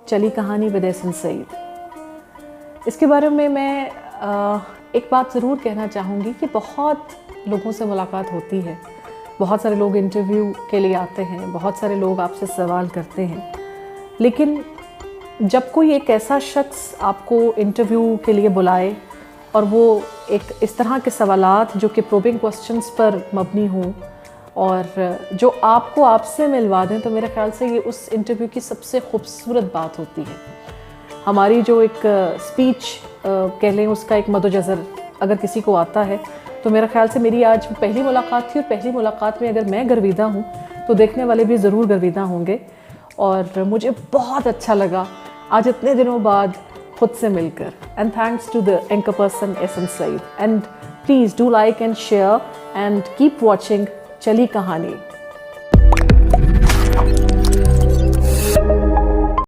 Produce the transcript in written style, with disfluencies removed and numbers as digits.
चली कहानी विद एहसन सईद। इसके बारे में मैं एक बात ज़रूर कहना चाहूँगी कि बहुत लोगों से मुलाकात होती है, बहुत सारे लोग इंटरव्यू के लिए आते हैं, बहुत सारे लोग आपसे सवाल करते हैं, लेकिन जब कोई एक ऐसा शख्स आपको इंटरव्यू के लिए बुलाए और वो एक इस तरह के सवालात जो कि प्रोबिंग क्वेश्चंस पर मबनी हों और जो आपको आपसे मिलवा दें, तो मेरे ख्याल से ये उस इंटरव्यू की सबसे खूबसूरत बात होती है। हमारी जो एक स्पीच कह लें, उसका एक मद्दोजज़र अगर किसी को आता है, तो मेरा ख्याल से मेरी आज पहली मुलाकात थी और पहली मुलाकात में अगर मैं गर्विदा हूँ तो देखने वाले भी ज़रूर गर्विदा होंगे। और मुझे बहुत अच्छा लगा आज इतने दिनों बाद खुद से मिलकर। And thanks to the anchor person Ehsan Saeed. And please do like and share and keep watching Chali कहानी।